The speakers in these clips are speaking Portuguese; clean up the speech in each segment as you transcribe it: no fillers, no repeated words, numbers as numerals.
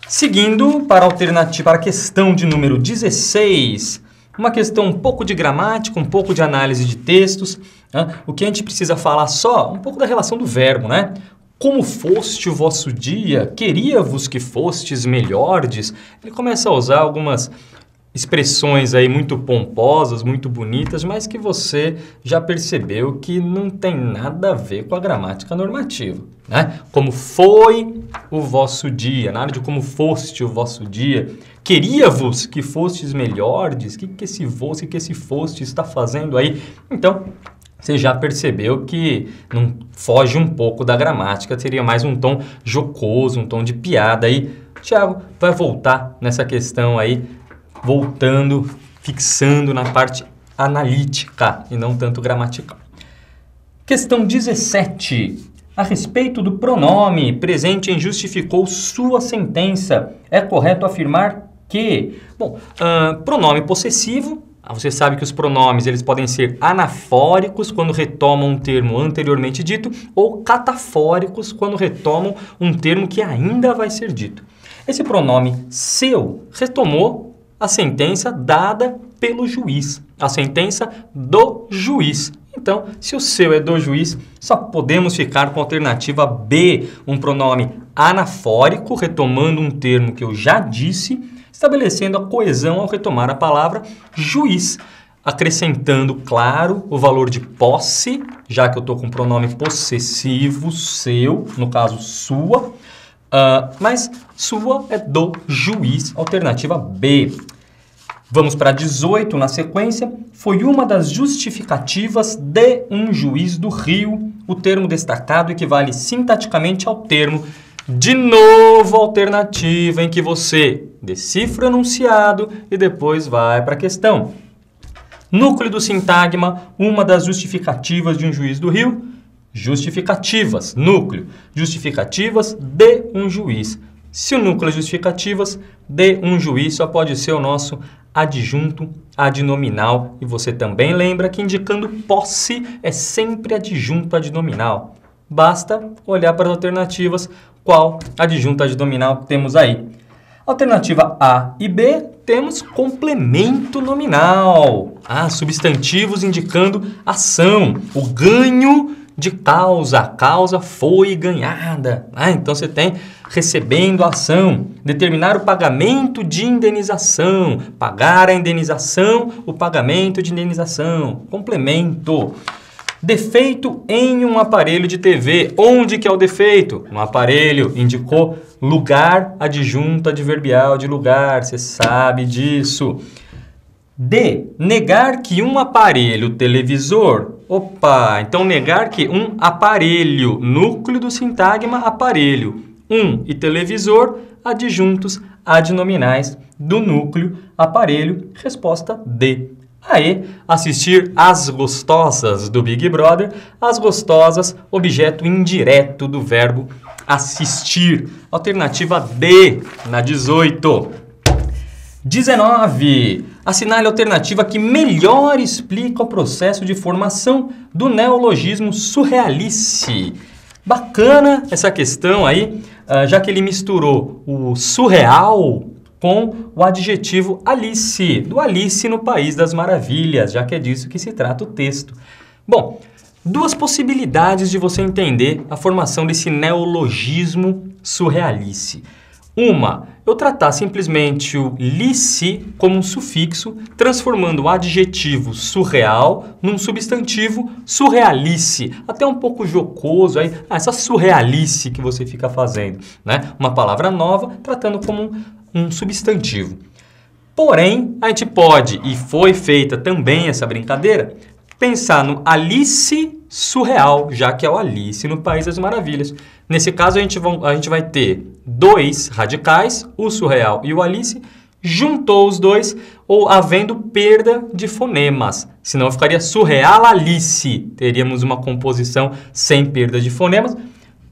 Seguindo para a questão de número 16, uma questão um pouco de gramática, um pouco de análise de textos. O que a gente precisa falar só, um pouco da relação do verbo, né? Como foste o vosso dia? Queria-vos que fostes melhordes? Ele começa a usar algumas expressões aí muito pomposas, muito bonitas, mas que você já percebeu que não tem nada a ver com a gramática normativa, né? Como foi o vosso dia, nada de como foste o vosso dia. Queria-vos que fostes melhordes? O que esse vosso, que esse foste está fazendo aí? Então, você já percebeu que não foge um pouco da gramática, teria mais um tom jocoso, um tom de piada aí. Tiago vai voltar nessa questão aí, voltando, fixando na parte analítica e não tanto gramatical. Questão 17. A respeito do pronome presente em justificou sua sentença, é correto afirmar que... Bom, pronome possessivo, você sabe que os pronomes eles podem ser anafóricos quando retomam um termo anteriormente dito ou catafóricos quando retomam um termo que ainda vai ser dito. Esse pronome seu retomou a sentença dada pelo juiz, a sentença do juiz. Então, se o seu é do juiz, só podemos ficar com a alternativa B, um pronome anafórico, retomando um termo que eu já disse, estabelecendo a coesão ao retomar a palavra juiz, acrescentando, claro, o valor de posse, já que eu estou com o pronome possessivo, seu, no caso sua, mas sua é do juiz, alternativa B. Vamos para 18 na sequência. Foi uma das justificativas de um juiz do Rio. O termo destacado equivale sintaticamente ao termo. De novo, alternativa em que você decifra o enunciado e depois vai para a questão. Núcleo do sintagma, uma das justificativas de um juiz do Rio. Justificativas, núcleo. Justificativas de um juiz. Se o núcleo é justificativas de um juiz, só pode ser o nosso adjunto adnominal. E você também lembra que indicando posse é sempre adjunto adnominal. Basta olhar para as alternativas, qual adjunto adnominal temos aí. Alternativa A e B, temos complemento nominal. Substantivos indicando ação, o ganho de causa, a causa foi ganhada. Então você tem recebendo a ação, determinar o pagamento de indenização, pagar a indenização, o pagamento de indenização, complemento. Defeito em um aparelho de TV. Onde que é o defeito? No aparelho, indicou lugar, adjunto adverbial de lugar, você sabe disso. D. Negar que um aparelho televisor. Então negar que um aparelho, núcleo do sintagma aparelho. E televisor, adjuntos adnominais do núcleo aparelho. Resposta D. Assistir às gostosas do Big Brother. As gostosas, objeto indireto do verbo assistir. Alternativa D, na 18. 19. Assinale a alternativa que melhor explica o processo de formação do neologismo surrealice. Bacana essa questão aí, já que ele misturou o surreal com o adjetivo Alice, do Alice no País das Maravilhas, já que é disso que se trata o texto. Bom, duas possibilidades de você entender a formação desse neologismo surrealice. Uma, eu tratar simplesmente o lice como um sufixo, transformando o adjetivo surreal num substantivo surrealice. Até um pouco jocoso aí, essa surrealice que você fica fazendo, né? Uma palavra nova, tratando como um substantivo. Porém, a gente pode, e foi feita também essa brincadeira, pensar no Alice surreal, já que é o Alice no País das Maravilhas. Nesse caso, a gente vai ter dois radicais, o surreal e o Alice, juntou os dois, ou havendo perda de fonemas. Senão ficaria surreal Alice. Teríamos uma composição sem perda de fonemas.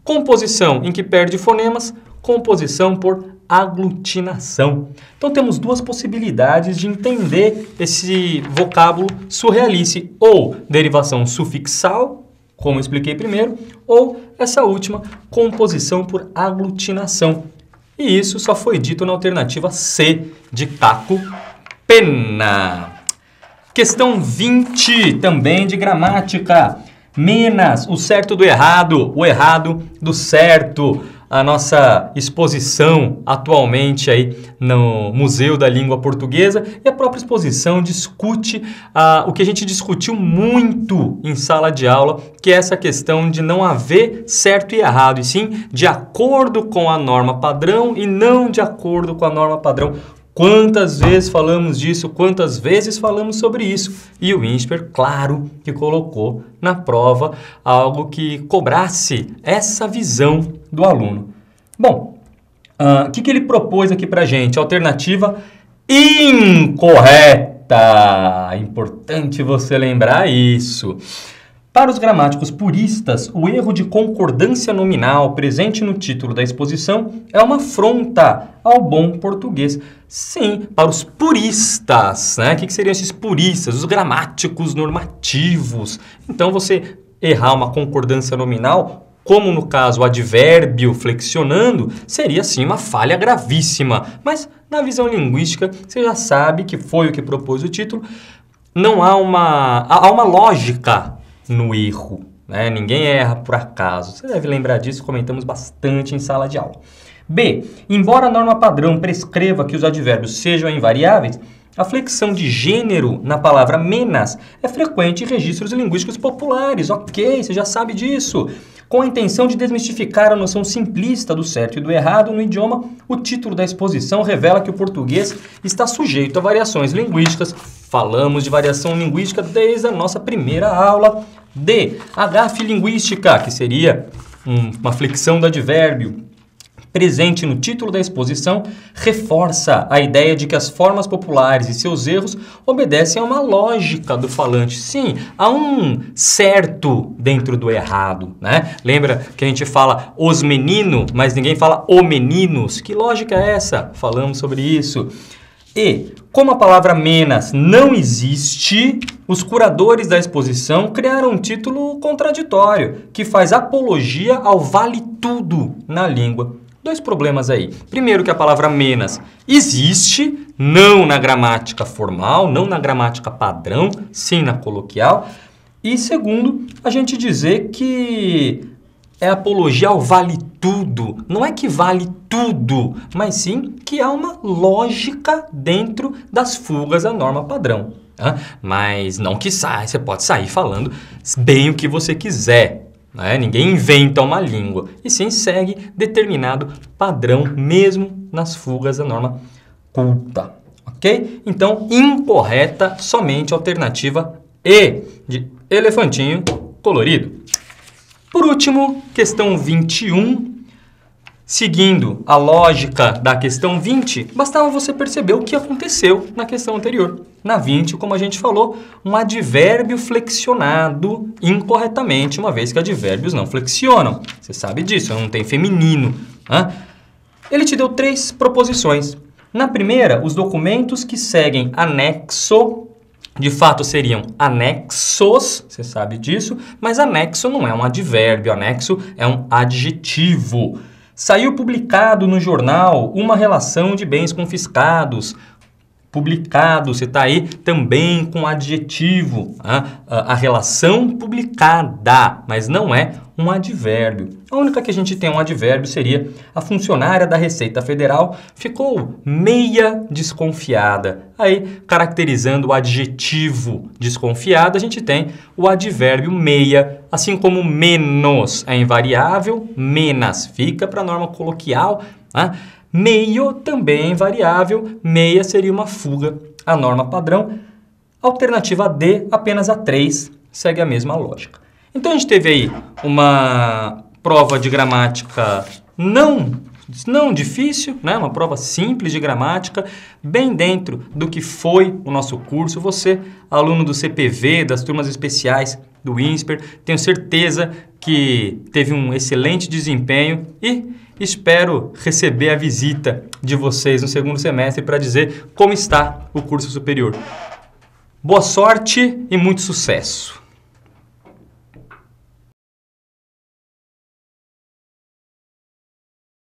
Composição em que perde fonemas, composição por aglutinação. Então temos duas possibilidades de entender esse vocábulo surrealice, ou derivação sufixal, como eu expliquei primeiro, ou essa última, composição por aglutinação. E isso só foi dito na alternativa C, de caco, pena. Questão 20, também de gramática. Menas, o certo do errado, o errado do certo. A nossa exposição atualmente aí no Museu da Língua Portuguesa e a própria exposição discute o que a gente discutiu muito em sala de aula, que é essa questão de não haver certo e errado, e sim de acordo com a norma padrão e não de acordo com a norma padrão. Quantas vezes falamos disso, quantas vezes falamos sobre isso? E o INSPER, claro, que colocou na prova algo que cobrasse essa visão do aluno. Bom, o que ele propôs aqui pra gente? Alternativa incorreta. Importante você lembrar isso. Para os gramáticos puristas, o erro de concordância nominal presente no título da exposição é uma afronta ao bom português. Sim, para os puristas, né? O que seriam esses puristas? Os gramáticos normativos. Então, você errar uma concordância nominal, como no caso o advérbio flexionando, seria sim uma falha gravíssima. Mas na visão linguística, você já sabe que foi o que propôs o título. Não há uma lógica no erro, né? Ninguém erra por acaso. Você deve lembrar disso, comentamos bastante em sala de aula. B. Embora a norma padrão prescreva que os advérbios sejam invariáveis, a flexão de gênero na palavra menas é frequente em registros linguísticos populares. Ok, você já sabe disso. Com a intenção de desmistificar a noção simplista do certo e do errado no idioma, o título da exposição revela que o português está sujeito a variações linguísticas. Falamos de variação linguística desde a nossa primeira aula. D. A gafe linguística, que seria uma flexão do advérbio presente no título da exposição, reforça a ideia de que as formas populares e seus erros obedecem a uma lógica do falante. Sim, há um certo dentro do errado, né? Lembra que a gente fala os menino, mas ninguém fala o meninos? Que lógica é essa? Falamos sobre isso. E, como a palavra menas não existe, os curadores da exposição criaram um título contraditório, que faz apologia ao vale tudo na língua. Dois problemas aí. Primeiro, que a palavra menas existe, não na gramática formal, não na gramática padrão, sim na coloquial. E segundo, a gente dizer que é apologia ao vale tudo. Não é que vale tudo, mas sim que há uma lógica dentro das fugas da norma padrão. Tá? Mas não que você pode sair falando bem o que você quiser. Né? Ninguém inventa uma língua, e sim segue determinado padrão, mesmo nas fugas da norma culta. Ok? Então, incorreta, somente a alternativa E, de elefantinho colorido. Por último, questão 21. Seguindo a lógica da questão 20, bastava você perceber o que aconteceu na questão anterior. Na 20, como a gente falou, um advérbio flexionado incorretamente, uma vez que advérbios não flexionam. Você sabe disso, não tem feminino. Né? Ele te deu 3 proposições. Na primeira, os documentos que seguem anexo, de fato seriam anexos, você sabe disso, mas anexo não é um advérbio, anexo é um adjetivo. Saiu publicado no jornal uma relação de bens confiscados. Publicado, você está aí também com adjetivo. A relação publicada, mas não é um advérbio. A única que a gente tem um advérbio seria a funcionária da Receita Federal ficou meia desconfiada. Aí, caracterizando o adjetivo desconfiada, a gente tem o advérbio meia, assim como menos é invariável, menas fica para a norma coloquial, né? Meio também é invariável, meia seria uma fuga à norma padrão. Alternativa D, apenas a 3, segue a mesma lógica. Então a gente teve aí uma prova de gramática não difícil, né? Uma prova simples de gramática, bem dentro do que foi o nosso curso. Você, aluno do CPV, das turmas especiais do INSPER, tenho certeza que teve um excelente desempenho e espero receber a visita de vocês no segundo semestre para dizer como está o curso superior. Boa sorte e muito sucesso!